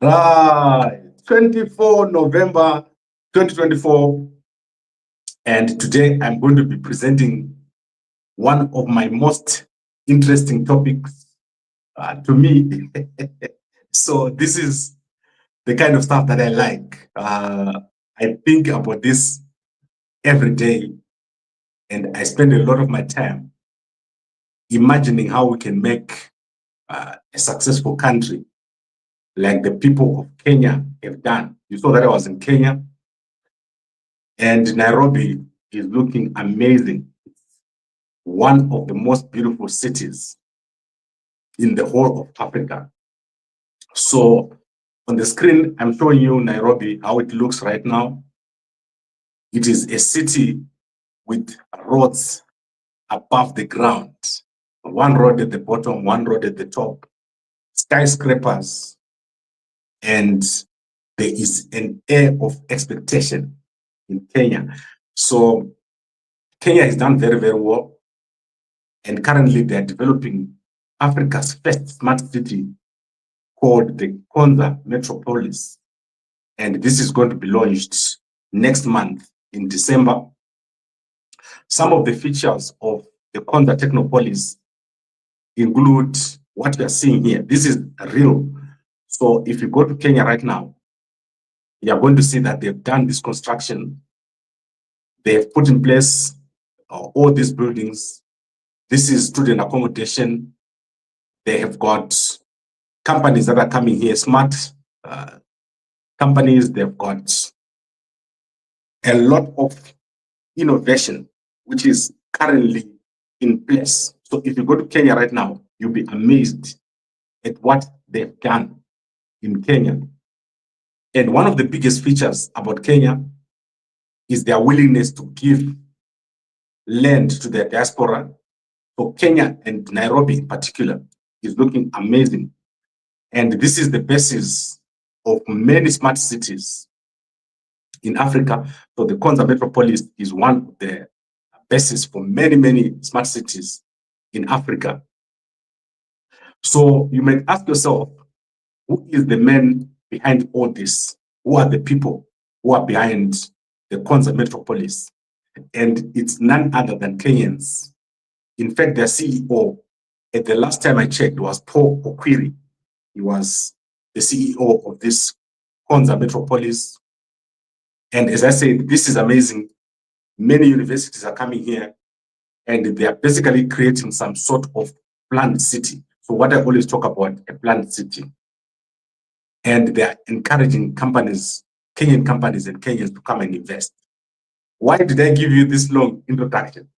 Right, 24 November 2024. And today I'm going to be presenting one of my most interesting topics to me. So this is the kind of stuff that I like. I think about this every day, and I spend a lot of my time imagining how we can make a successful country like the people of Kenya have done. You saw that I was in Kenya, and Nairobi is looking amazing. It's one of the most beautiful cities in the whole of Africa. So on the screen, I'm showing you Nairobi, how it looks right now. It is a city with roads above the ground. One road at the bottom, one road at the top, skyscrapers, and there is an air of expectation in Kenya. So Kenya has done very, very well. And currently they're developing Africa's first smart city called the Konza Metropolis. And this is going to be launched next month in December. Some of the features of the Konza Technopolis include what you are seeing here. This is real. So if you go to Kenya right now, you are going to see that they've done this construction. They have put in place all these buildings. This is student accommodation. They have got companies that are coming here, smart companies. They've got a lot of innovation, which is currently in place. So if you go to Kenya right now, you'll be amazed at what they've done in Kenya. And one of the biggest features about Kenya is their willingness to give land to their diaspora. So Kenya and Nairobi in particular is looking amazing. And this is the basis of many smart cities in Africa. So the Konza Metropolis is one of the basis for many, many smart cities in Africa. So you might ask yourself, who is the man behind all this? Who are the people who are behind the Konza Metropolis? And it's none other than Kenyans. In fact, their CEO, at the last time I checked, was Paul Okwiri. He was the CEO of this Konza Metropolis. And as I said, this is amazing. Many universities are coming here, and they are basically creating some sort of planned city. So what I always talk about, a planned city. And they are encouraging companies, Kenyan companies and Kenyans to come and invest. Why did I give you this long introduction?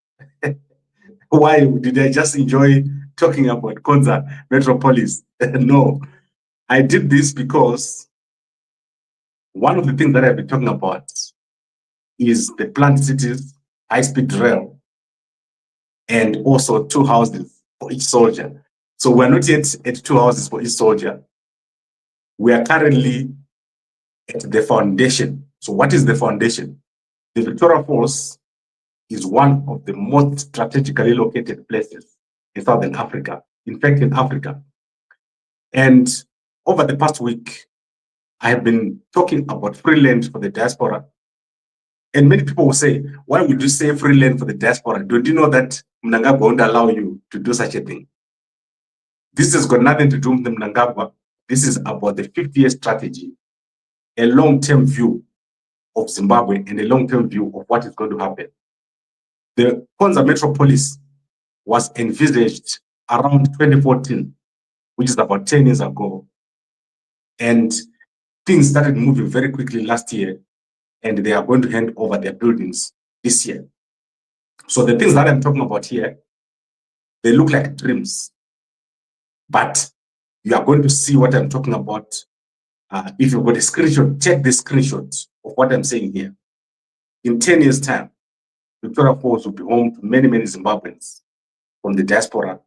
Why did I just enjoy talking about Konza Metropolis? No, I did this because one of the things that I've been talking about is the planned cities, high-speed rail, and also 2 houses for each soldier. So we're not yet at 2 houses for each soldier. We are currently at the foundation. So what is the foundation? The Victoria Falls is one of the most strategically located places in Southern Africa, in fact, in Africa. And over the past week, I have been talking about free land for the diaspora. And many people will say, why would you say free land for the diaspora? Don't you know that Mnangagwa won't allow you to do such a thing? This has got nothing to do with Mnangagwa. This is about the 50-year strategy, a long-term view of Zimbabwe and a long-term view of what is going to happen. The Konza Metropolis was envisaged around 2014, which is about 10 years ago. And things started moving very quickly last year, and they are going to hand over their buildings this year. So the things that I'm talking about here, they look like dreams, but you are going to see what I'm talking about. If you've got a screenshot, check the screenshot of what I'm saying here. In 10 years' time, Victoria Falls will be home to many, many Zimbabweans from the diaspora.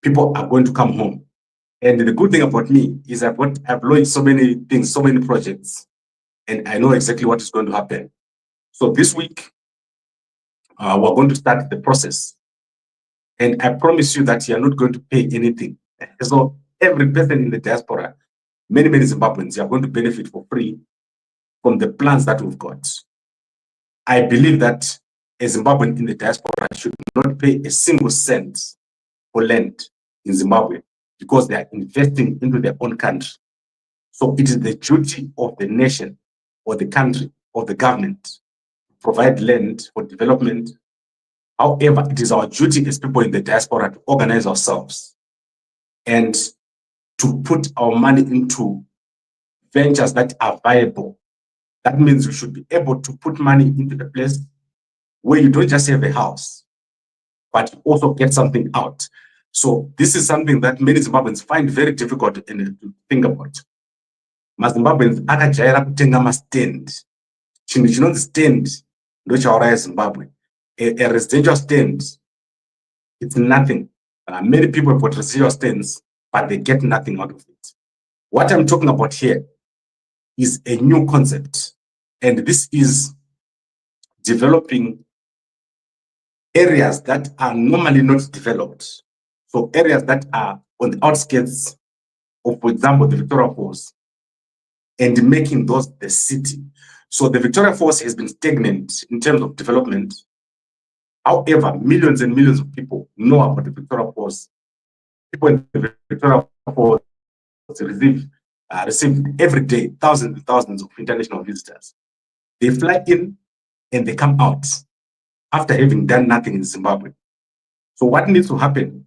People are going to come home. And the good thing about me is I've launched so many things, so many projects, and I know exactly what is going to happen. So this week, we're going to start the process. And I promise you that you're not going to pay anything. So every person in the diaspora many Zimbabweans are going to benefit for free from the plans that we've got. I believe that a Zimbabwean in the diaspora should not pay a single cent for land in Zimbabwe because they are investing into their own country. So it is the duty of the nation or the country or the government to provide land for development. However, it is our duty as people in the diaspora to organize ourselves and to put our money into ventures that are viable. That means we should be able to put money into the place where you don't just have a house, but you also get something out. So this is something that many Zimbabweans find very difficult to think about. MaZimbabweans akajaira kutenga mastand. Chinhu chinonzi stand ndochauraya Zimbabwe. A residential stand, it's nothing. Many people have got residential stands, but they get nothing out of it. What I'm talking about here is a new concept, and this is developing areas that are normally not developed. So areas that are on the outskirts of, for example, the Victoria Falls, and making those the city. So the Victoria Falls has been stagnant in terms of development. However, millions and millions of people know about the Victoria Falls. People in the Victoria Falls receive every day thousands and thousands of international visitors. They fly in and they come out after having done nothing in Zimbabwe. So what needs to happen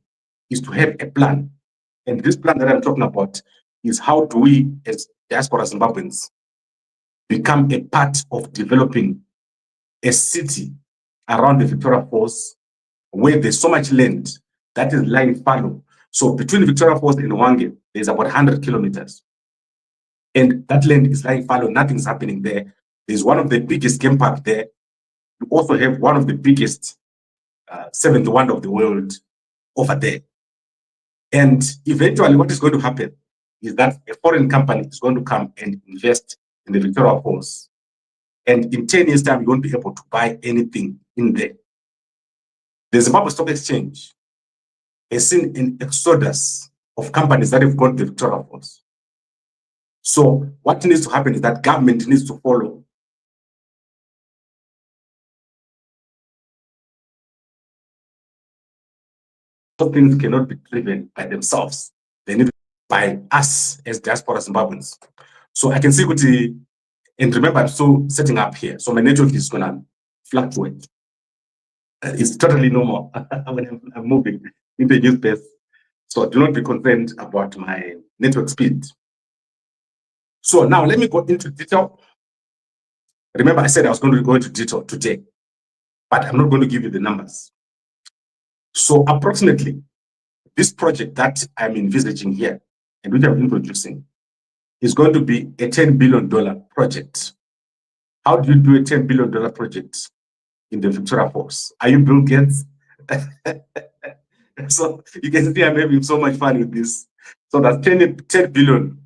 is to have a plan. And this plan that I'm talking about is how do we, as diaspora Zimbabweans, become a part of developing a city around the Victoria Falls where there's so much land that is lying fallow. So between Victoria Falls and Hwange, there's about 100 kilometers. And that land is lying fallow, nothing's happening there. There's one of the biggest game parks there. You also have one of the biggest seventh wonder of the world over there. And eventually what is going to happen is that a foreign company is going to come and invest in the Victoria Falls. And in 10 years' time, you won't be able to buy anything in there. The Zimbabwe Stock Exchange has seen an exodus of companies that have gone to the Victoria Falls. So what needs to happen is that government needs to follow. So things cannot be driven by themselves. They need to be by us as diaspora Zimbabweans. So I can see what the, and remember, I'm still setting up here. So my network is going to fluctuate. It's totally normal when I'm moving into a new space. So do not be concerned about my network speed. So now let me go into detail. Remember, I said I was going to go into detail today, but I'm not going to give you the numbers. So approximately, this project that I'm envisaging here and which I'm introducing is going to be a $10 billion project. How do you do a $10 billion project in the Victoria Falls? Are you Bill Gates? So you can see I'm having so much fun with this. So that's $10 billion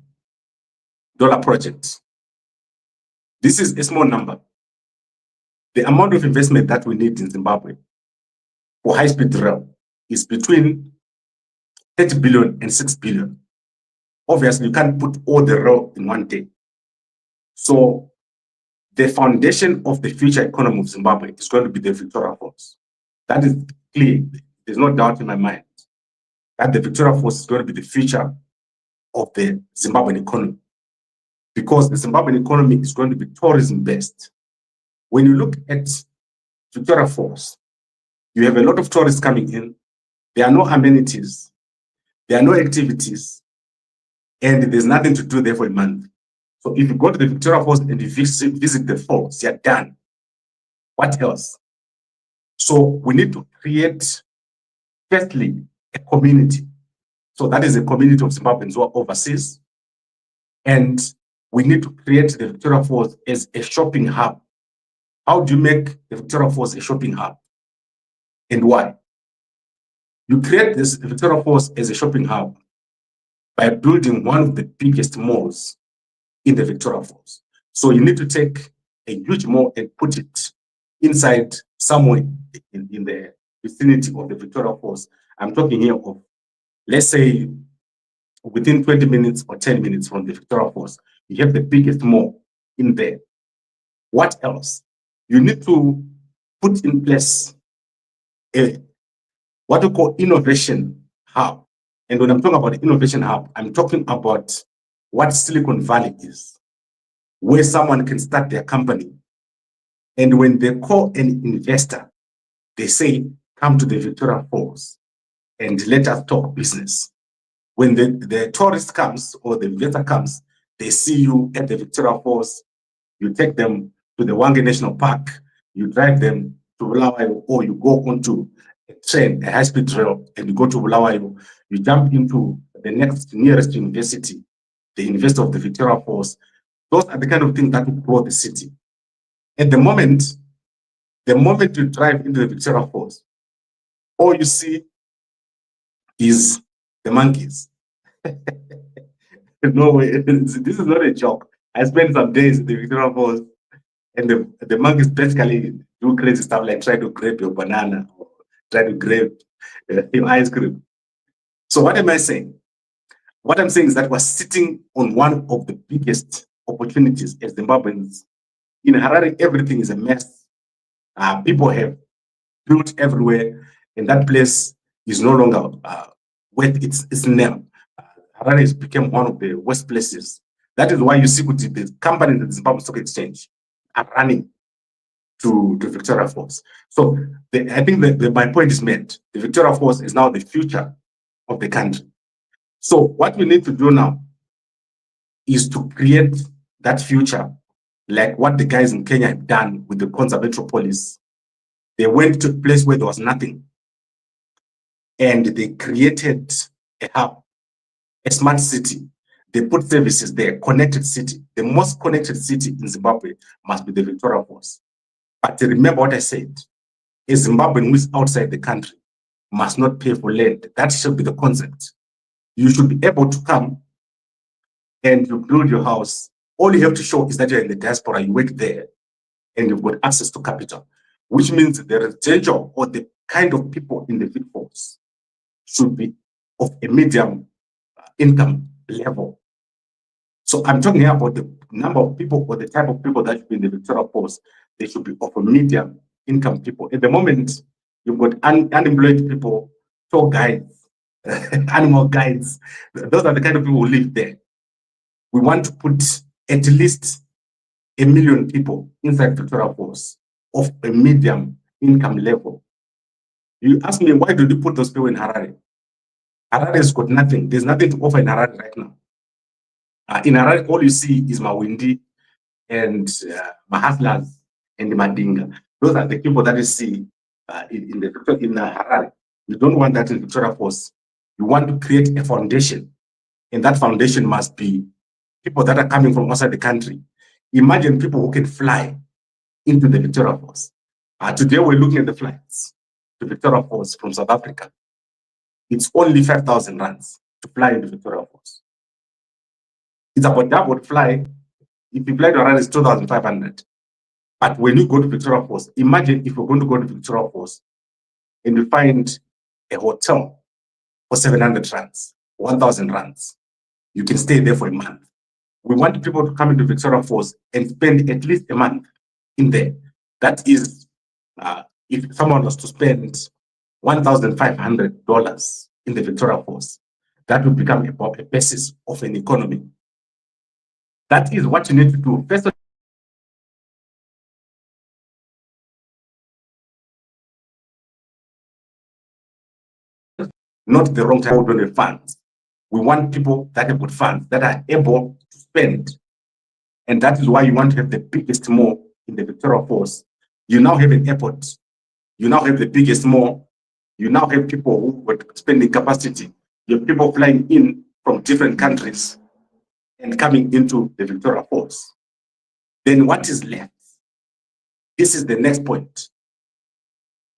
project. This is a small number. The amount of investment that we need in Zimbabwe for high-speed rail is between 30 billion and 6 billion. Obviously, you can't put all the rail in one day. So the foundation of the future economy of Zimbabwe is going to be the Victoria Falls. That is clear. There's no doubt in my mind that the Victoria Falls is going to be the future of the Zimbabwean economy, because the Zimbabwean economy is going to be tourism-based. When you look at Victoria Falls, you have a lot of tourists coming in. There are no amenities. There are no activities. And there's nothing to do there for a month. So if you go to the Victoria Falls and you visit the falls, you're done. What else? So we need to create, firstly, a community. So that is a community of Zimbabweans who are overseas. And we need to create the Victoria Falls as a shopping hub. How do you make the Victoria Falls a shopping hub? And why? You create this Victoria Falls as a shopping hub by building one of the biggest malls in the Victoria Falls. So you need to take a huge mall and put it inside somewhere in the vicinity of the Victoria Falls. I'm talking here of, let's say, within 20 minutes or 10 minutes from the Victoria Falls. You have the biggest mall in there. What else? You need to put in place a what we call innovation hub. And when I'm talking about the innovation hub, I'm talking about what Silicon Valley is, where someone can start their company. And when they call an investor, they say, come to the Victoria Falls and let us talk business. When the tourist comes or the investor comes, they see you at the Victoria Falls, you take them to the Wange National Park, you drive them to Bulawayo, or you go onto a train, a high-speed rail, and you go to Bulawayo, you jump into the next nearest university, the University of the Victoria Falls. Those are the kind of things that will grow the city. At the moment you drive into the Victoria Falls, all you see is the monkeys. No way, this is not a joke. I spent some days in the Victoria Falls, and the monkeys basically do crazy stuff like try to grab your banana or try to grab your ice cream. So what am I saying? What I'm saying is that we're sitting on one of the biggest opportunities as Zimbabweans. In Harare, everything is a mess. People have built everywhere, and that place is no longer worth its name. Harare has become one of the worst places. That is why you see the companies at the Zimbabwe Stock Exchange are running to Victoria Falls. So I think that my point is made. The Victoria Falls is now the future of the country. So what we need to do now is to create that future, like what the guys in Kenya have done with the Konza Metropolis. They went to a place where there was nothing, and they created a hub, a smart city. They put services there, connected city. The most connected city in Zimbabwe must be the Victoria Falls. But remember what I said, a Zimbabwean who is outside the country must not pay for land. That should be the concept. You should be able to come and you build your house. All you have to show is that you're in the diaspora, you work there, and you've got access to capital, which means the residential or the kind of people in the workforce should be of a medium income level. So I'm talking here about the number of people or the type of people that should be in the Victoria Falls. They should be of a medium income people. At the moment, you've got unemployed people, tour guides, animal guides. Those are the kind of people who live there. We want to put at least 1 million people inside Victoria Falls of a medium income level. You ask me, why did you put those people in Harare? Harare has got nothing. There's nothing to offer in Harare right now. In Harare, all you see is Mawindi and Mahaslas and Madinga. Those are the people that you see in Harare. You don't want that in Victoria Falls. You want to create a foundation, and that foundation must be people that are coming from outside the country. Imagine people who can fly into the Victoria Falls. Today we're looking at the flights to Victoria Falls from South Africa. It's only 5,000 rands to fly into Victoria Falls. It's about double fly. If you fly to Harare, it's 2,500. But when you go to Victoria Falls, imagine if you're going to go to Victoria Falls and you find a hotel for 700 rands, 1,000 rands. You can stay there for a month. We want people to come into Victoria Falls and spend at least a month in there. That is, if someone was to spend $1,500 in the Victoria Falls, that would become a basis of an economy. That is what you need to do. First of all, not the wrong type of funds. We want people that have got funds that are able to spend. And that is why you want to have the biggest mall in the Victoria Falls. You now have an airport. You now have the biggest mall. You now have people who got spending capacity. You have people flying in from different countries and coming into the Victoria Falls. Then what is left? This is the next point.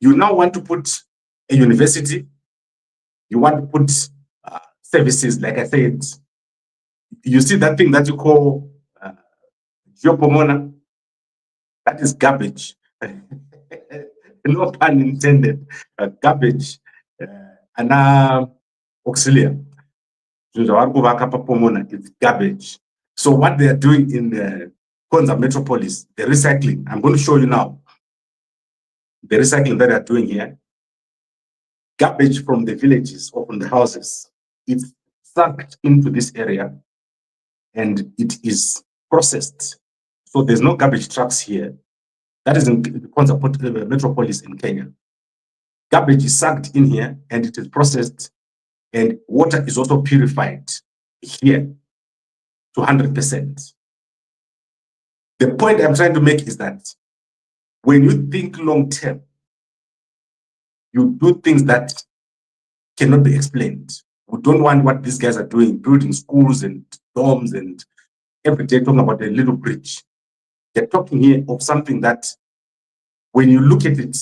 You now want to put a university. You want to put services, like I said. You see that thing that you call Geopomona? That is garbage. No pun intended. Garbage. And auxiliary. It's garbage. So what they are doing in the Konza metropolis, the recycling, I'm going to show you now the recycling that they are doing here. Garbage from the villages or from the houses, it's sucked into this area and it is processed. So there's no garbage trucks here. That is in the Konza metropolis in Kenya. Garbage is sucked in here and it is processed, and water is also purified here to 100%. The point I'm trying to make is that when you think long term, you do things that cannot be explained. We don't want what these guys are doing, building schools and dorms and every day talking about a little bridge. They're talking here of something that when you look at it,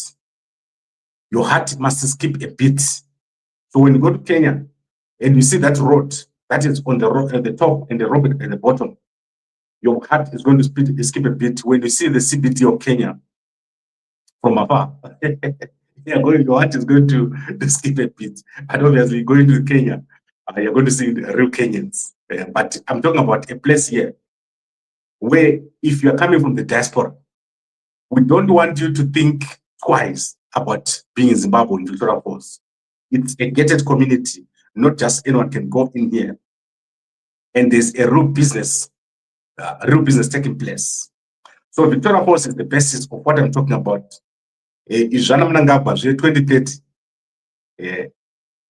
your heart must skip a beat. So when you go to Kenya and you see that road that is on the road at the top and the road at the bottom, your heart is going to skip a beat. When you see the CBD of Kenya from afar, your heart is going to skip a beat. And obviously, going to Kenya, you're going to see the real Kenyans. But I'm talking about a place here where if you're coming from the diaspora, we don't want you to think twice about being in Zimbabwe in Victoria Falls. It's a gated community. Not just anyone can go in here. And there's a real business taking place. So Victoria Falls is the basis of what I'm talking about. Izvana Mnangagwa 2030.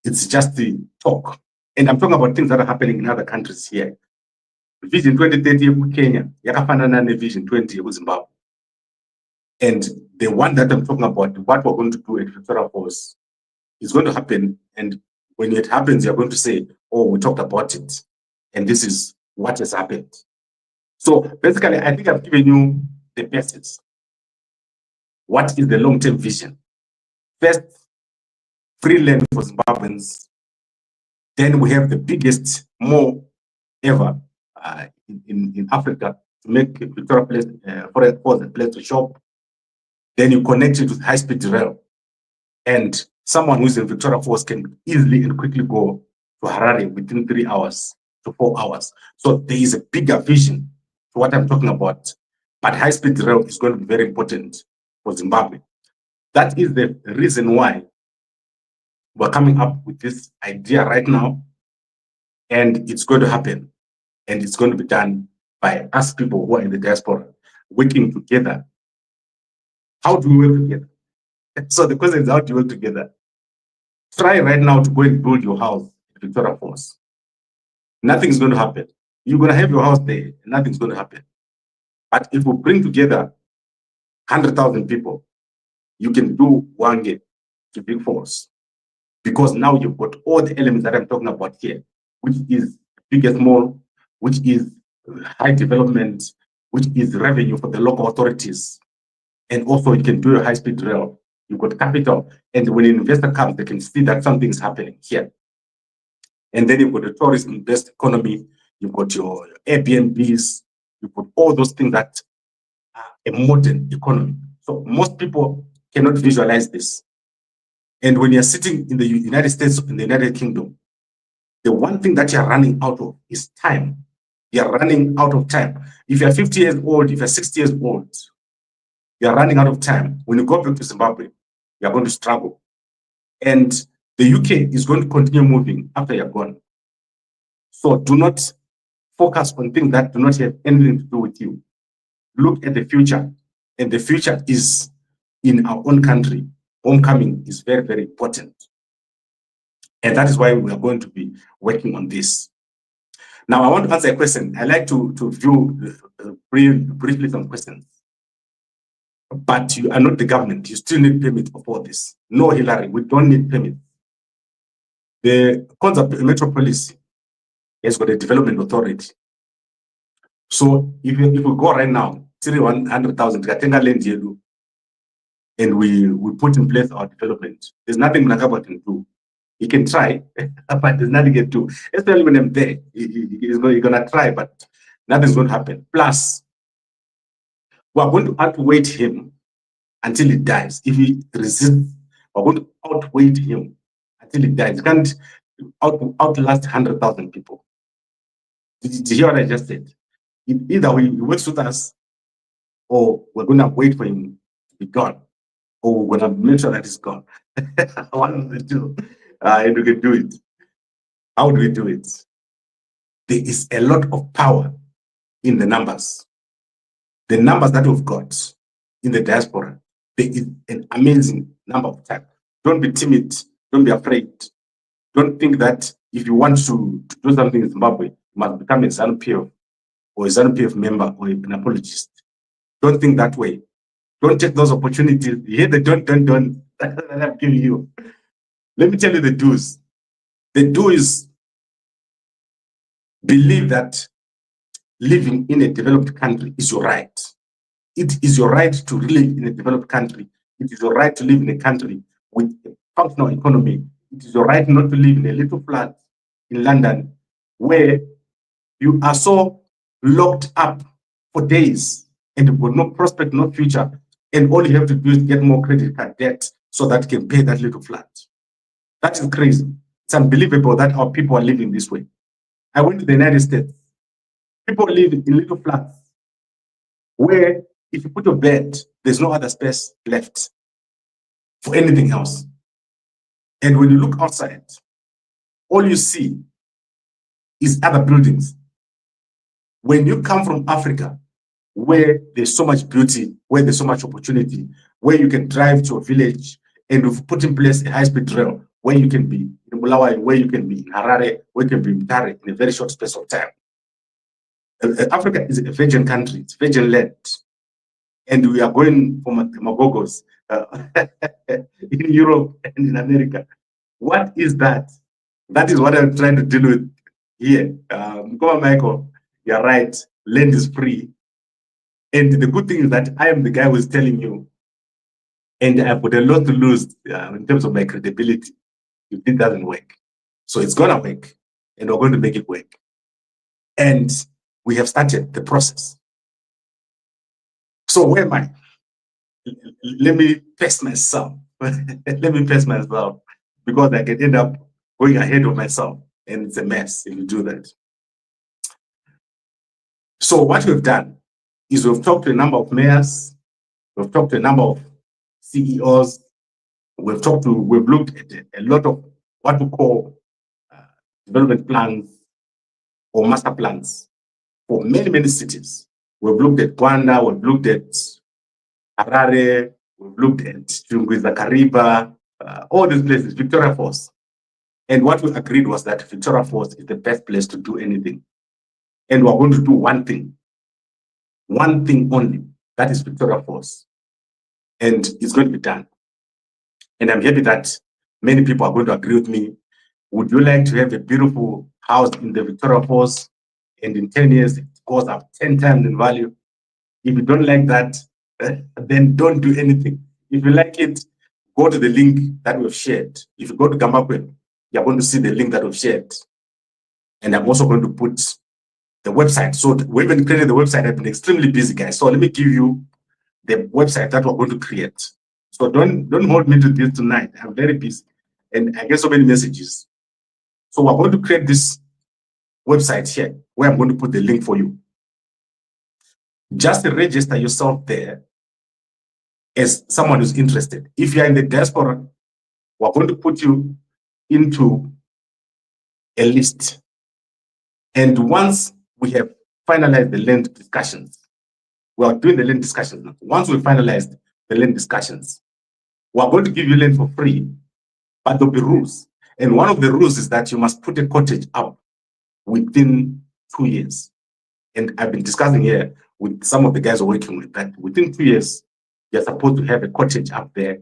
It's just the talk. And I'm talking about things that are happening in other countries here. Vision 2030 in Kenya, yakafanana Vision 20 in Zimbabwe. And the one that I'm talking about, what we're going to do at Victoria Falls, is going to happen. And when it happens, you're going to say, oh, we talked about it. And this is what has happened. So basically, I think I've given you the basics. What is the long-term vision? First, free land for Zimbabweans. Then we have the biggest mall ever in Africa to make Victoria Falls a place to shop. Then you connect it with high-speed rail. And someone who's in Victoria Falls can easily and quickly go to Harare within 3 hours to 4 hours. So there is a bigger vision to what I'm talking about. But high-speed rail is going to be very important for Zimbabwe. That is the reason why we're coming up with this idea right now. And it's going to happen. And it's going to be done by us people who are in the diaspora, working together. How do we work together? So the question is, how do you work together? Try right now to go and build your house in Victoria Falls. Nothing's going to happen. You're going to have your house there. Nothing's going to happen. But if we bring together 100,000 people, you can do one game to big force. Because now you've got all the elements that I'm talking about here, which is biggest mall, which is high development, which is revenue for the local authorities. And also you can do a high-speed rail. You've got capital. And when an investor comes, they can see that something's happening here. And then you've got the tourism-based economy. You've got your Airbnbs. You've got all those things that are a modern economy. So most people cannot visualize this. And when you're sitting in the United States, in the United Kingdom, the one thing that you're running out of is time. You're running out of time. If you're 50 years old, if you're 60 years old, you're running out of time. When you go back to Zimbabwe, you're going to struggle. And the UK is going to continue moving after you're gone. So do not focus on things that do not have anything to do with you. Look at the future. And the future is in our own country. Homecoming is very, very important. And that is why we are going to be working on this. Now, I want to answer a question. I like to view briefly some questions. But you are not the government. You still need permit for all this. No, Hillary, we don't need permit. The Konza Metropolis has got a development authority. So if we go right now, 100,000, and we put in place our development, there's nothing Mnangagwa can do. He can try, but there's nothing he can do. Especially when I'm there, he's going to try, but nothing's going to happen. Plus, we're going to outweigh him until he dies. If he resists, we're going to outweigh him until he dies. You can't outlast 100,000 people. Did you hear what I just said? Either he works with us, or we're going to wait for him to be gone, or we're going to make sure that he's gone. One of the two. And we can do it. How do we do it? There is a lot of power in the numbers. The numbers that we've got in the diaspora, there is an amazing number of time. Don't be timid. Don't be afraid. Don't think that if you want to do something in Zimbabwe, you must become a ZANU-PF or a ZANU-PF member or an apologist. Don't think that way. Don't take those opportunities. You hear the don't that I'm giving you. Let me tell you the do's. The do is believe that living in a developed country is your right. It is your right to live in a developed country. It is your right to live in a country with a functional economy. It is your right not to live in a little flat in London where you are so locked up for days and you've got no prospect, no future, and all you have to do is get more credit card debt so that you can pay that little flat. That is crazy. It's unbelievable that our people are living this way. I went to the United States. People live in little flats where if you put your bed, there's no other space left for anything else. And when you look outside, all you see is other buildings. When you come from Africa, where there's so much beauty, where there's so much opportunity, where you can drive to a village and we've put in place a high-speed rail where you can be in Bulawayo, where you can be in Harare, where you can be in Tare in a very short space of time. Africa is a virgin country, it's virgin land. And we are going for magogos in Europe and in America. What is that? That is what I'm trying to deal with here. Come on, Michael, you're right. Land is free. And the good thing is that I am the guy who's telling you, and I've got a lot to lose in terms of my credibility if it doesn't work. So it's going to work, and we're going to make it work. And we have started the process. So where am I? Let me pace myself. Let me pace myself because I can end up going ahead of myself, and it's a mess if you do that. So what we've done is we've talked to a number of mayors, we've talked to a number of CEOs, we've looked at a lot of what we call development plans or master plans for many, many cities. We've looked at Rwanda, we've looked at Harare, we've looked at Chungwiza, Kariba, all these places, Victoria Falls. And what we agreed was that Victoria Falls is the best place to do anything. And we're going to do one thing only, that is Victoria Falls. And it's going to be done. And I'm happy that many people are going to agree with me. Would you like to have a beautiful house in the Victoria Falls and in 10 years it goes up 10 times in value? If you don't like that, then don't do anything. If you like it, go to the link that we've shared. If you go to Gambakwe, you're going to see the link that we've shared. And I'm also going to put the website. So we haven't created the website. I've been extremely busy, guys. So let me give you the website that we're going to create. So don't hold me to this tonight. I'm very busy and I get so many messages. So we're going to create this website here where I'm going to put the link for you. Just register yourself there as someone who's interested. If you're in the diaspora, we're going to put you into a list. And once we have finalized the land discussions, we are doing the land discussions now. Once we finalize the land discussions, we are going to give you land for free, but there'll be rules. And one of the rules is that you must put a cottage up within 2 years. And I've been discussing here with some of the guys we're working with that within 2 years, you're supposed to have a cottage up there.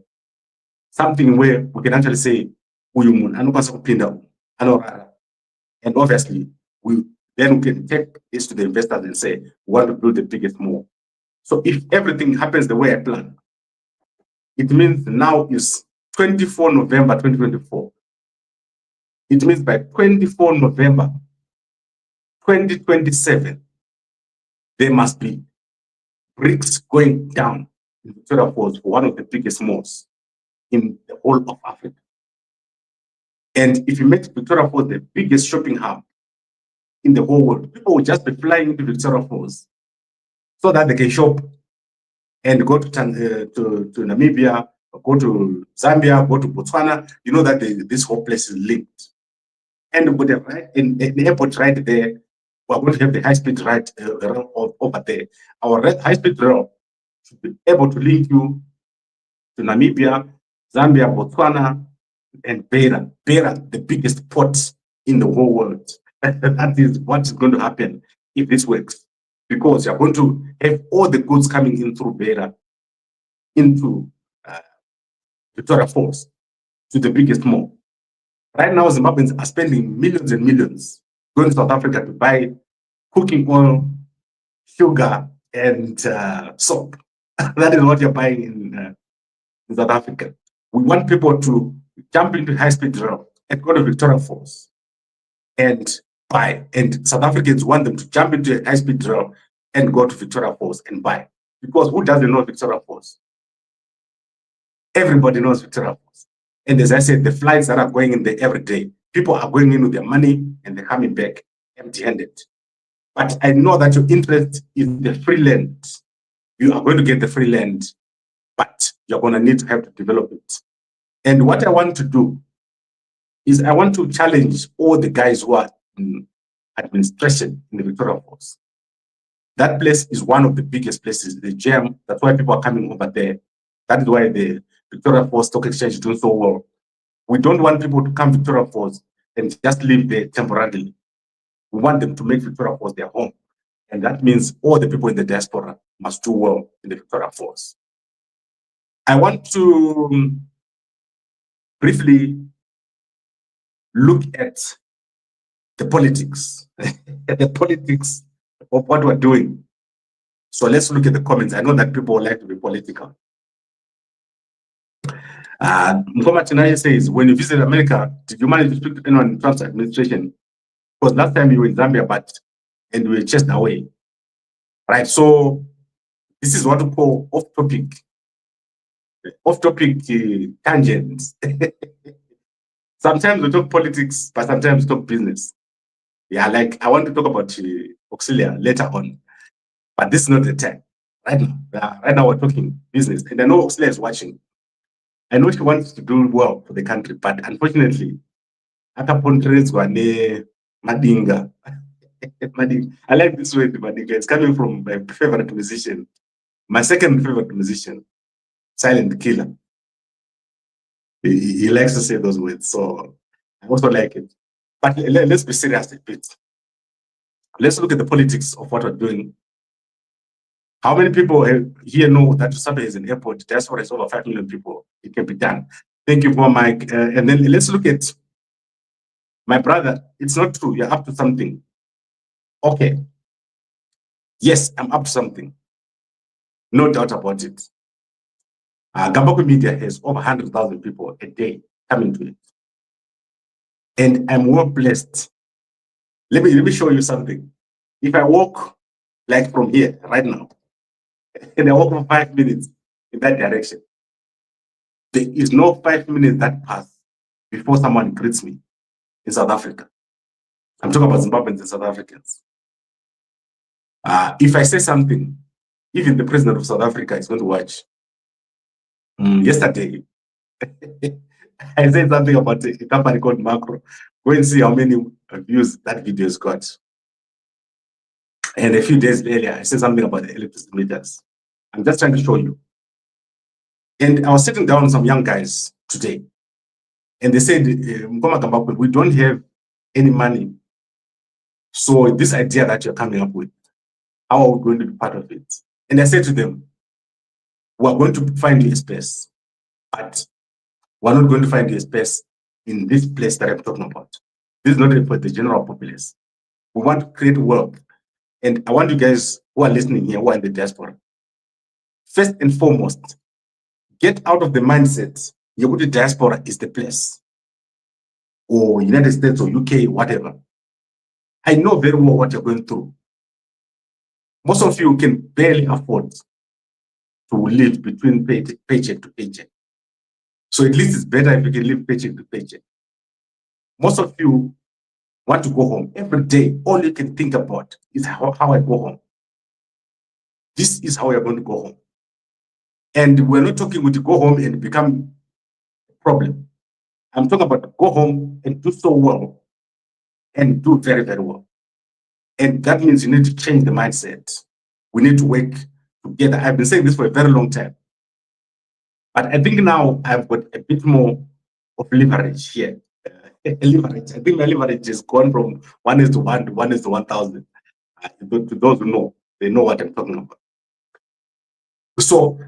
Something where we can actually say, and obviously, we can take this to the investors and say, we want to build the biggest mall. So if everything happens the way I plan, it means now is 24 November 2024. It means by 24 November 2027, there must be bricks going down in Victoria Falls for one of the biggest malls in the whole of Africa. And if you make Victoria Falls the biggest shopping hub in the whole world, people will just be flying into Victoria Falls so that they can shop and go to Namibia, go to Zambia, go to Botswana. You know that this whole place is linked. And with the airport right there, we're going to have the high-speed rail over there. Our high-speed rail should be able to link you to Namibia, Zambia, Botswana, and Beira. Beira, the biggest port in the whole world. That is what is going to happen if this works, because you're going to have all the goods coming in through Beira into Victoria Falls, to the biggest mall. Right now, Zimbabweans are spending millions and millions going to South Africa to buy cooking oil, sugar, and soap. That is what you're buying in South Africa. We want people to jump into high-speed rail and go to Victoria Falls and buy. And South Africans want them to jump into a high-speed rail and go to Victoria Falls and buy. Because who doesn't know Victoria Falls? Everybody knows Victoria Falls. And as I said, the flights that are going in there every day, people are going in with their money and they're coming back empty-handed. But I know that your interest is the free land. You are going to get the free land, but you're going to need to have to develop it. And what I want to do is I want to challenge all the guys who are in administration in the Victoria Falls. That place is one of the biggest places, the gem. That's why people are coming over there. That is why the Victoria Falls Stock Exchange is doing so well. We don't want people to come to Victoria Falls and just live there temporarily. We want them to make Victoria Falls their home. And that means all the people in the diaspora must do well in the Victoria Falls. I want to briefly look at the politics, the politics of what we're doing. So let's look at the comments. I know that people like to be political. Mkoma Chinaya says, when you visit America, did you manage to speak to anyone in Trump's administration? Because last time you were in Zambia, and we were chased away. Right, so this is what we call off-topic tangents. Sometimes we talk politics, but sometimes we talk business. Yeah, like I want to talk about Auxilia later on, but this is not the time. Right now we're talking business, and I know Auxilia is watching. I know she wants to do well for the country, but unfortunately, Madinga. I like this word, Madinga. It's coming from my favorite musician, my second favorite musician, Silent Killer. He likes to say those words, so I also like it. But let's be serious a bit. Let's look at the politics of what we're doing. How many people here know that Lusaka is an airport? Diaspora is over 5 million people. It can be done. Thank you for Mike. And then let's look at my brother. It's not true. You're up to something. Okay. Yes, I'm up to something. No doubt about it. Gambako Media has over 100,000 people a day coming to it. And I'm well blessed. Let me show you something. If I walk like from here right now, and I walk for 5 minutes in that direction, there is no 5 minutes that pass before someone greets me in South Africa. I'm talking about Zimbabweans and South Africans. If I say something, even the president of South Africa is going to watch. Yesterday, I said something about a company called Macro. Go and see how many views that video has got. And a few days earlier, I said something about the electricity meters. I'm just trying to show you. And I was sitting down with some young guys today, and they said, we don't have any money. So this idea that you're coming up with, how are we going to be part of it? And I said to them, we're going to find you a space, but we're not going to find you a space in this place that I'm talking about. This is not for the general populace. We want to create wealth. And I want you guys who are listening here, who are in the diaspora, first and foremost, get out of the mindset, the diaspora is the place, or United States or UK, whatever. I know very well what you're going through. Most of you can barely afford to live between paycheck to paycheck. So at least it's better if you can live paycheck to paycheck. Most of you want to go home. Every day, all you can think about is how I go home. This is how you're going to go home. And we're not talking with you go home and become a problem. I'm talking about go home and do so well and do very, very well. And that means you need to change the mindset. We need to work together. I've been saying this for a very long time. But I think now I've got a bit more of leverage here. Leverage. I think my leverage has gone from 1:1 to 1:1,000. To those who know, they know what I'm talking about. So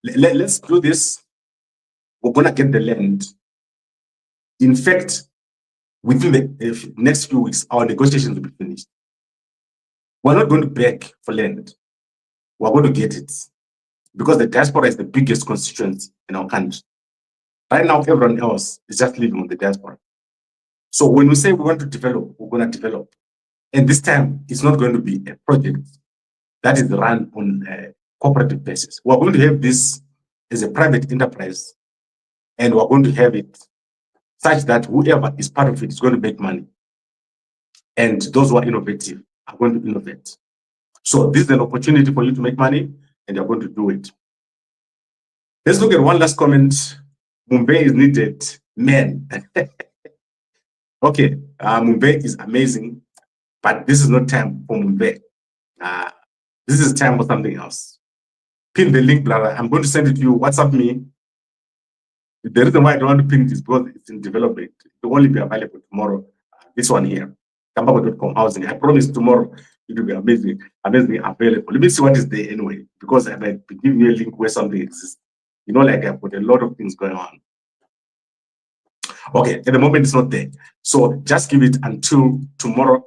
let's do this. We're going to get the land. In fact, within the next few weeks, our negotiations will be finished. We're not going to beg for land. We're going to get it because the diaspora is the biggest constituency in our country. Right now, everyone else is just living on the diaspora. So when we say we want to develop, we're going to develop. And this time, it's not going to be a project that is run on a cooperative basis. We're going to have this as a private enterprise, and we're going to have it such that whoever is part of it is going to make money. And those who are innovative are going to innovate. So this is an opportunity for you to make money, and you're going to do it. Let's look at one last comment. Mumbai is needed, man. Okay, Mumbai is amazing, but this is not time for Mumbai. This is time for something else. Pin the link, brother. I'm going to send it to you. WhatsApp me. The reason why I don't want to pin this is because it's in development. It will only be available tomorrow. This one here, Kambaba.com housing. I promise tomorrow it will be amazing available. Let me see what is there anyway, because I might be giving you a link where something exists. You know, like I've got a lot of things going on. Okay, at the moment it's not there. So just give it until tomorrow,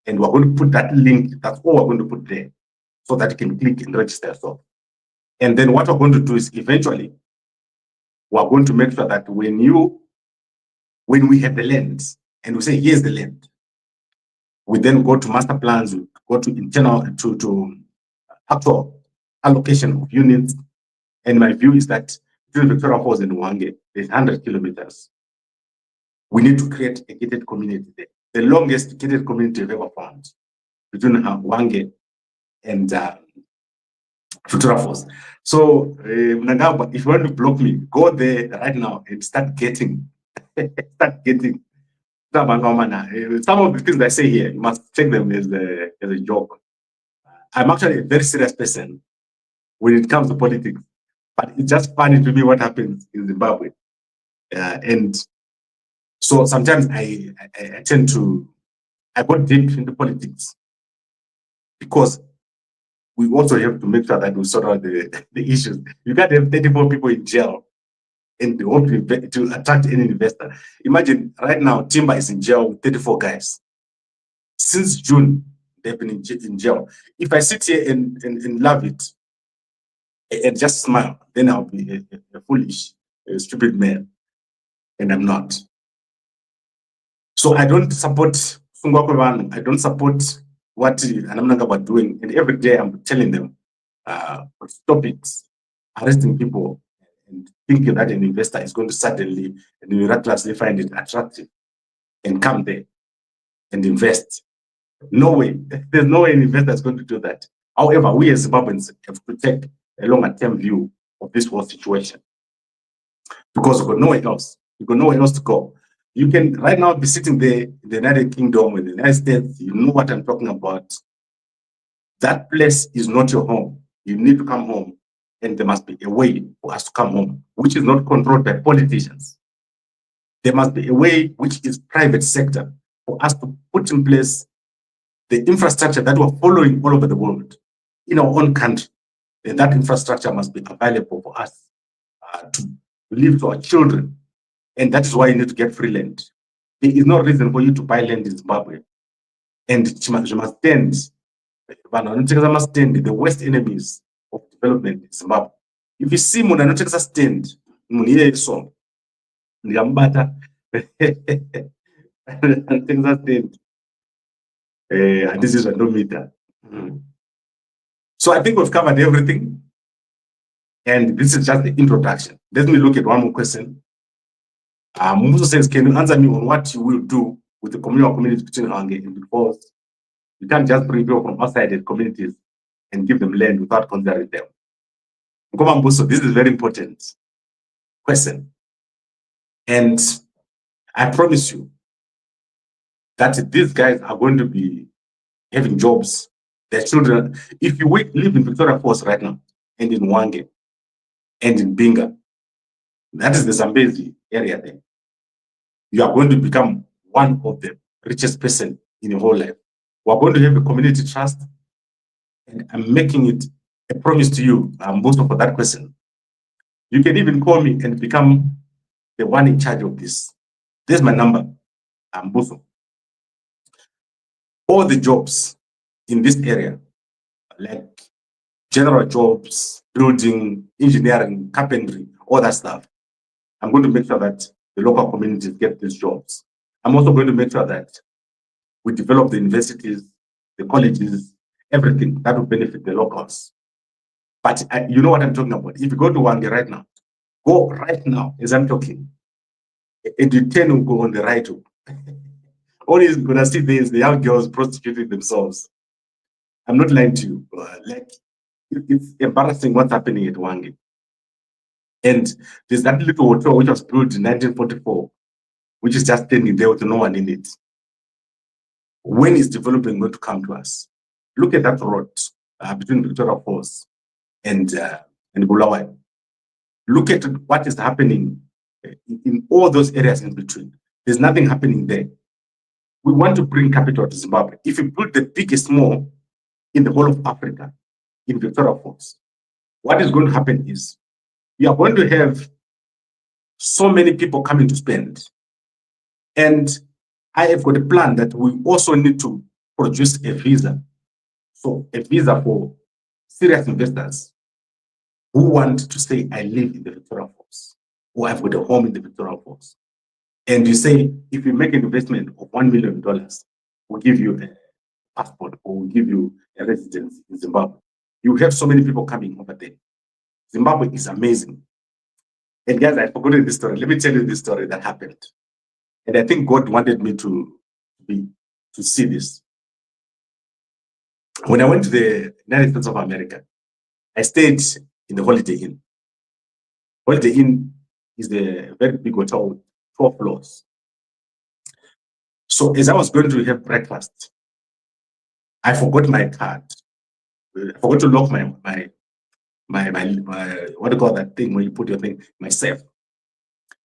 and we're going to put that link. That's all we're going to put there, so that you can click and register yourself. And then what we're going to do is eventually we're going to make sure that when we have the land and we say here's the land, we then go to master plans, we go to internal to actual allocation of units. And my view is that between Victoria Falls and Wange, there's 100 kilometers. We need to create a gated community there. The longest gated community I've ever found between Wange and Victoria Falls. So, Mnangagwa, if you want to block me, go there right now and start getting. Some of the things I say here, you must take them as a joke. I'm actually a very serious person when it comes to politics, but it's just funny to me what happens in Zimbabwe. And so sometimes I tend to, I go deep into politics because we also have to make sure that we sort out the issues. You can't have 34 people in jail and hope to attract any investor. Imagine right now, Timber is in jail with 34 guys. Since June, they've been in jail. If I sit here and love it and just smile, then I'll be a foolish, stupid man. And I'm not. So I don't support Sungwakwevan. I don't support what Anamnanga are doing. And every day I'm telling them, stop it, arresting people and thinking that an investor is going to suddenly and miraculously find it attractive and come there and invest. No way. There's no way an investor is going to do that. However, we as Zimbabweans have to take a longer-term view of this whole situation because we've got nowhere else. You've got nowhere else to go. You can right now be sitting there in the United Kingdom, in the United States. You know what I'm talking about. That place is not your home. You need to come home, and there must be a way for us to come home, which is not controlled by politicians. There must be a way which is private sector for us to put in place the infrastructure that we're following all over the world in our own country. And that infrastructure must be available for us to live to our children. And that is why you need to get free land. There is no reason for you to buy land in Zimbabwe. And you must stand, the worst enemies of development in Zimbabwe. If you see Muna not stand, Munire song, Ngambata, stand. And this is a no meter. So I think we've covered everything. And this is just the introduction. Let me look at one more question. Musa says, can you answer me on what you will do with the community between Hange and because you can't just bring people from outside the communities and give them land without considering them. Mbuso, this is a very important question. And I promise you that these guys are going to be having jobs. Their children, if you live in Victoria Falls right now, and in Wange, and in Binga, that is the Zambezi area there, you are going to become one of the richest person in your whole life. We are going to have a community trust, and I'm making it a promise to you, Mbuso, for that question. You can even call me and become the one in charge of this. There's my number, Mbuso. All the jobs in this area, like general jobs, building, engineering, carpentry, all that stuff, I'm going to make sure that the local communities get these jobs. I'm also going to make sure that we develop the universities, the colleges, everything that will benefit the locals. But you know what I'm talking about. If you go to Wange right now, go right now as I'm talking, and you 10 will go on the right. All you're going to see there is the young girls prostituting themselves. I'm not lying to you. Like, it's embarrassing what's happening at Wange. And there's that little hotel which was built in 1944, which is just standing there with no one in it. When is development going to come to us? Look at that road between Victoria Falls and Bulawayo. Look at what is happening in all those areas in between. There's nothing happening there. We want to bring capital to Zimbabwe. If you build the biggest mall in the whole of Africa, in Victoria Falls, what is going to happen is you are going to have so many people coming to spend. And I have got a plan that we also need to produce a visa. So a visa for serious investors who want to say, I live in the Victoria Falls, or I've got a home in the Victoria Falls. And you say, if you make an investment of $1 million, we'll give you a passport or we'll give you a residence in Zimbabwe. You have so many people coming over there. Zimbabwe is amazing. And guys, I forgot this story. Let me tell you this story that happened. And I think God wanted me to see this. When I went to the United States of America, I stayed in the Holiday Inn. Holiday Inn is a very big hotel with 4 floors. So as I was going to have breakfast, I forgot my card. I forgot to lock my what do you call that thing when you put your thing, my safe.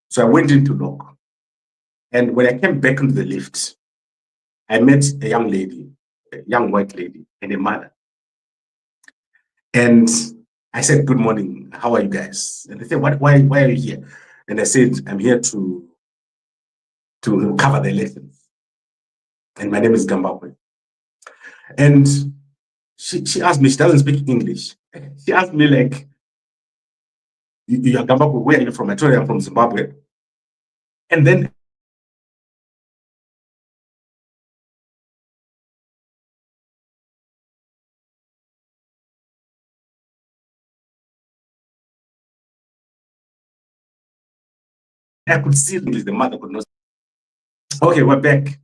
So I went in to lock. And when I came back into the lift, I met a young lady, a young white lady, and a mother. And I said, good morning, how are you guys? And they said, why are you here? And I said, I'm here to cover the elections. And my name is Gambakwe. And she asked me, she doesn't speak English. She asked me like, you are Gambakwe, where are you from? I told her I'm from Zimbabwe. And then I could see English, the mother could not. Okay, we're back.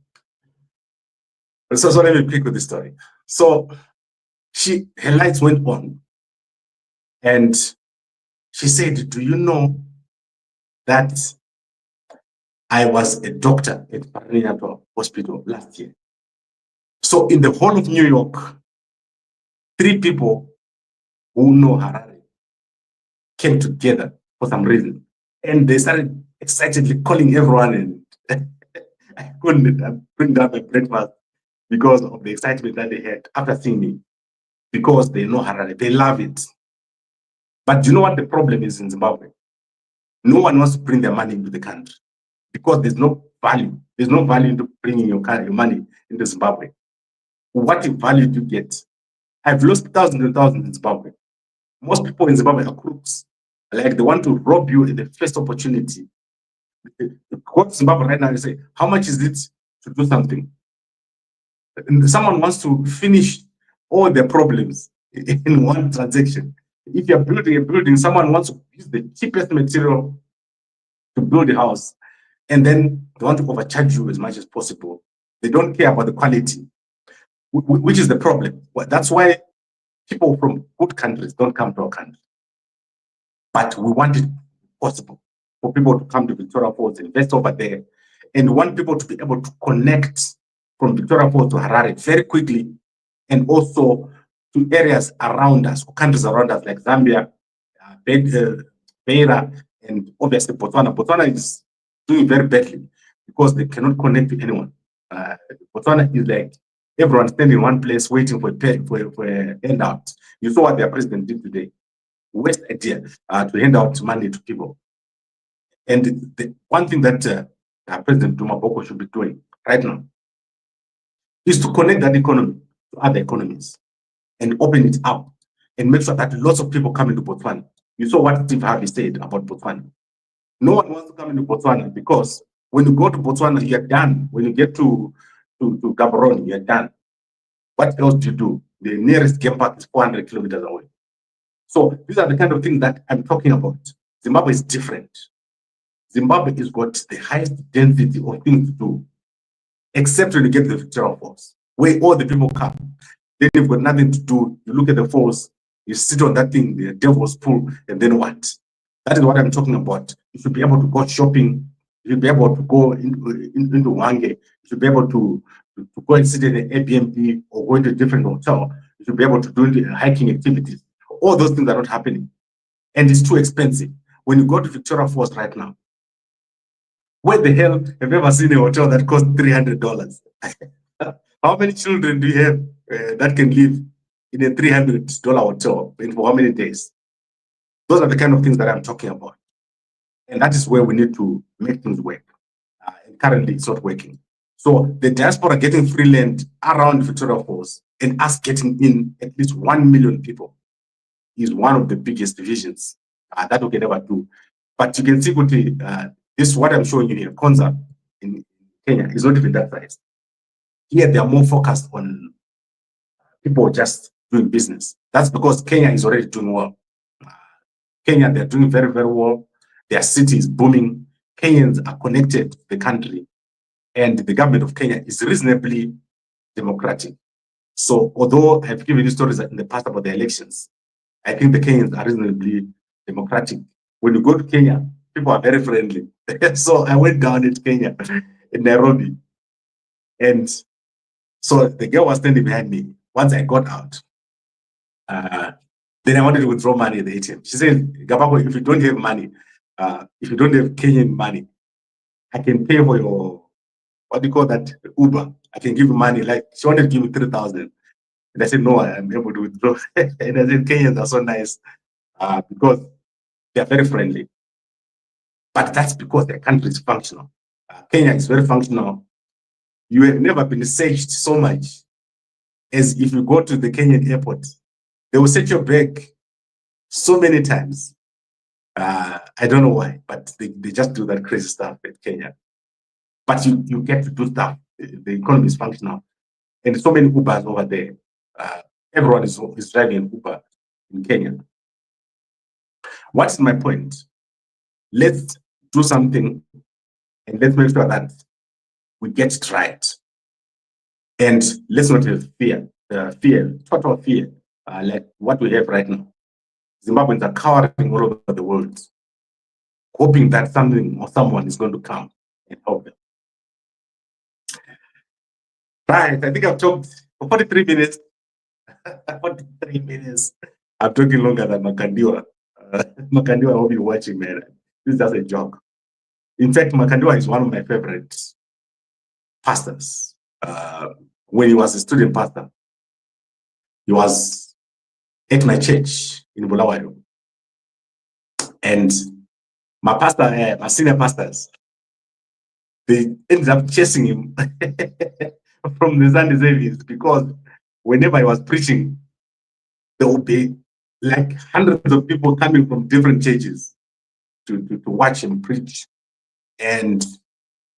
So let me quick with the story. So her lights went on and she said, do you know that I was a doctor at Paranato Hospital last year? So in the whole of New York, 3 people who know Harare came together for some reason. And they started excitedly calling everyone, and I couldn't bring down my breakfast because of the excitement that they had after seeing me, because they know Harare, they love it. But do you know what the problem is in Zimbabwe? No one wants to bring their money into the country because there's no value. There's no value into bringing your money into Zimbabwe. What value do you get? I've lost thousands and thousands in Zimbabwe. Most people in Zimbabwe are crooks. Like, they want to rob you at the first opportunity. Go to Zimbabwe right now and say, how much is it to do something? And someone wants to finish all their problems in one transaction. If you're building a building, someone wants to use the cheapest material to build a house. And then they want to overcharge you as much as possible. They don't care about the quality, which is the problem. That's why people from good countries don't come to our country. But we want it possible for people to come to Victoria Falls, invest over there, and we want people to be able to connect from Victoria Falls to Harare very quickly, and also to areas around us, or countries around us like Zambia, Beira, and obviously Botswana. Botswana is doing very badly because they cannot connect to anyone. Botswana is like everyone standing in one place waiting for a handout. You saw what their president did today. Waste idea to hand out money to people. And the one thing that President Duma Boko should be doing right now is to connect that economy to other economies and open it up and make sure that lots of people come into Botswana. You saw what Steve Harvey said about Botswana. No one wants to come into Botswana because when you go to Botswana, you're done. When you get to Gaborone, you're done. What else do you do? The nearest game park is 400 kilometers away. So these are the kind of things that I'm talking about. Zimbabwe is different. Zimbabwe has got the highest density of things to do, except when you get to the Victoria Falls, where all the people come. Then you've got nothing to do. You look at the falls, you sit on that thing, the devil's pool, and then what? That is what I'm talking about. You should be able to go shopping. You should be able to go into Wange. You should be able to go and sit in an Airbnb or go into a different hotel. You should be able to do hiking activities. All those things are not happening. And it's too expensive. When you go to Victoria Falls right now, where the hell have you ever seen a hotel that costs $300? How many children do you have that can live in a $300 hotel and for how many days? Those are the kind of things that I'm talking about. And that is where we need to make things work. And currently, it's not working. So the diaspora getting free land around Victoria Falls and us getting in at least 1 million people is one of the biggest divisions that we can ever do. But you can see this, what I'm showing you here, Konza in Kenya, is not even that size. Here, they are more focused on people just doing business. That's because Kenya is already doing well. Kenya, they're doing very, very well. Their city is booming. Kenyans are connected to the country. And the government of Kenya is reasonably democratic. So although I've given you stories in the past about the elections, I think the Kenyans are reasonably democratic. When you go to Kenya, people are very friendly. So I went down into Kenya, in Nairobi. And so the girl was standing behind me. Once I got out, then I wanted to withdraw money at the ATM. She said, Gabako, if you don't have money, if you don't have Kenyan money, I can pay for your, what do you call that, Uber. I can give you money. Like, she wanted to give me 3,000. And I said, no, I'm able to withdraw. And I said, Kenyans are so nice because they're very friendly. But that's because their country is functional. Kenya is very functional. You have never been searched so much as if you go to the Kenyan airport. They will search your bag so many times. I don't know why, but they just do that crazy stuff in Kenya. But you get to do stuff. The economy is functional. And so many Ubers over there. Everyone is driving an Uber in Kenya. What's my point? Let's do something and let's make sure that we get it right. And let's not have fear, total fear, like what we have right now. Zimbabweans are cowering all over the world, hoping that something or someone is going to come and help them. Right, I think I've talked for 43 minutes. 43 minutes. I'm talking longer than Makandiwa. Makandiwa, I hope you're watching, man. This is just a joke. In fact, Makandiwa is one of my favorite pastors. When he was a student pastor, he was at my church in Bulawayo. And my pastor, my senior pastors, they ended up chasing him from the Sunday service because whenever he was preaching, there would be like hundreds of people coming from different churches to watch him preach. And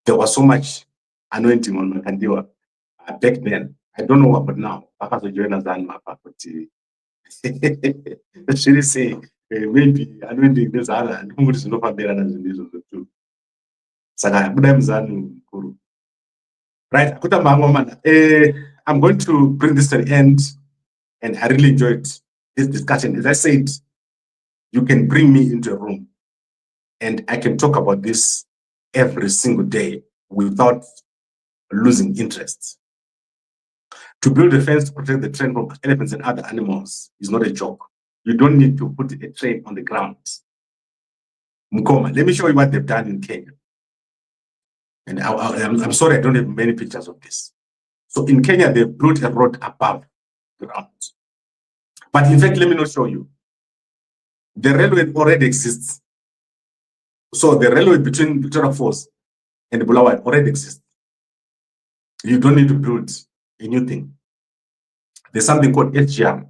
there was so much anointing on Makandiwa back then. I don't know about now. Papa so join us on my papa. She say maybe anointing this other and who is not better than this too. Right, I'm going to bring this to the end, and I really enjoyed this discussion. As I said, you can bring me into a room and I can talk about this every single day without losing interest. To build a fence to protect the train from elephants and other animals is not a joke. You don't need to put a train on the ground. Mukoma, let me show you what they've done in Kenya. And I'm sorry, I don't have many pictures of this. So in Kenya, they've built a road above the ground. But in fact, let me not show you. The railway already exists. So the railway between Victoria Falls and Bulawayo already exists. You don't need to build a new thing. There's something called SGR,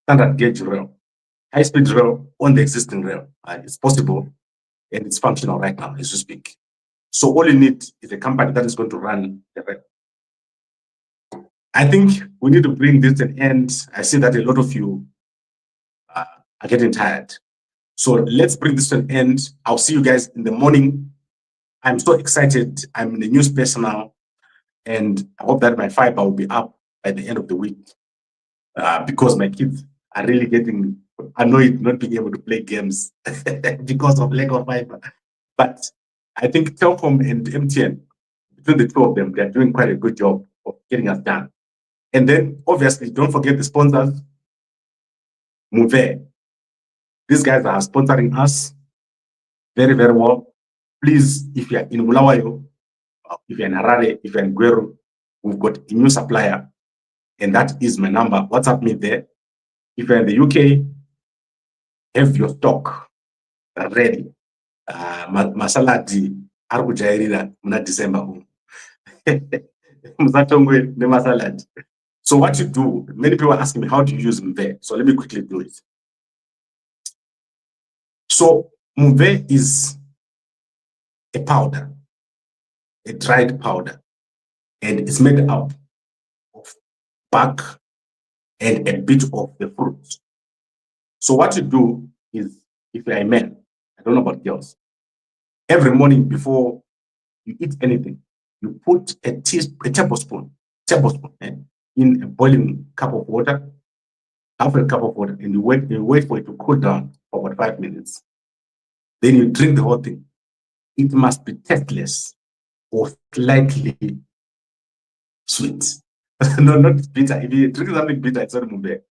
standard gauge rail, high-speed rail on the existing rail. It's possible and it's functional right now as we speak. So all you need is a company that is going to run the rail. I think we need to bring this to an end. I see that a lot of you are getting tired. So let's bring this to an end. I'll see you guys in the morning. I'm so excited. I'm in a new space now. And I hope that my fiber will be up by the end of the week because my kids are really getting annoyed not being able to play games because of lack of fiber. But I think Telkom and MTN, between the two of them, they're doing quite a good job of getting us done. And then, obviously, don't forget the sponsors, Move. These guys are sponsoring us very, very well. Please, if you're in Bulawayo, if you're in Harare, if you're in Gweru, we've got a new supplier, and that is my number. WhatsApp me there. If you're in the UK, have your stock ready. Masaladi, Arbujairina, Muna December. So what you do, many people are asking me, how do you use Mve? So let me quickly do it. So Mve is a powder, a dried powder, and it's made up of bark and a bit of the fruit. So what you do is, if you're a man, I don't know about girls, every morning before you eat anything, you put a tablespoon in a boiling cup of water, half a cup of water, and you wait for it to cool down for about 5 minutes. Then you drink the whole thing. It must be tasteless or slightly sweet. No, not bitter. If you drink something bitter, it's not Mube.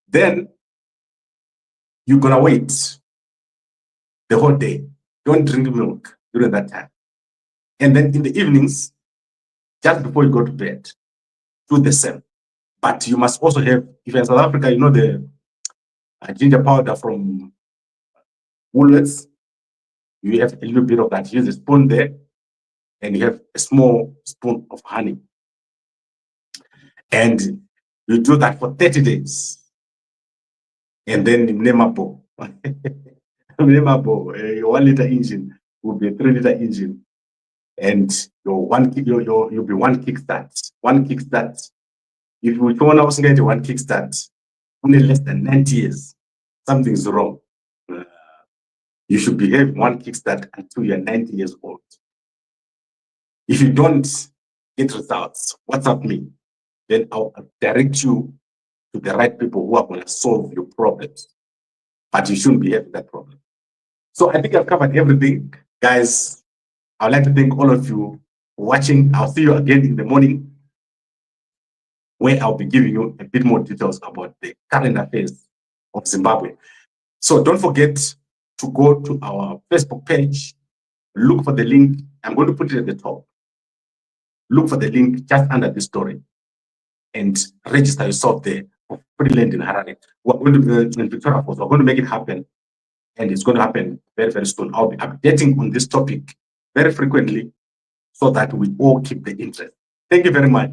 Then you're gonna wait the whole day. Don't drink milk during that time. And then in the evenings, just before you go to bed, do the same. But you must also have, if you're in South Africa, you know the ginger powder from Woolworths. You have a little bit of that. Use a spoon there, and you have a small spoon of honey. And you do that for 30 days. And then Nemabo. Nemabo, your 1 liter engine will be a 3 liter engine. And you'll be one kickstart. One kickstart. If you want to get one kickstart, only less than 90 years, something's wrong. You should be having one kickstart until you're 90 years old. If you don't get results, WhatsApp me. Then I'll direct you to the right people who are going to solve your problems. But you shouldn't be having that problem. So I think I've covered everything. Guys, I'd like to thank all of you for watching. I'll see you again in the morning, where I'll be giving you a bit more details about the current affairs of Zimbabwe. So don't forget to go to our Facebook page, look for the link. I'm going to put it at the top. Look for the link just under this story and register yourself there for free land in Harare. We're going to be in Victoria Falls. We're going to make it happen, and it's going to happen very, very soon. I'll be updating on this topic very frequently so that we all keep the interest. Thank you very much.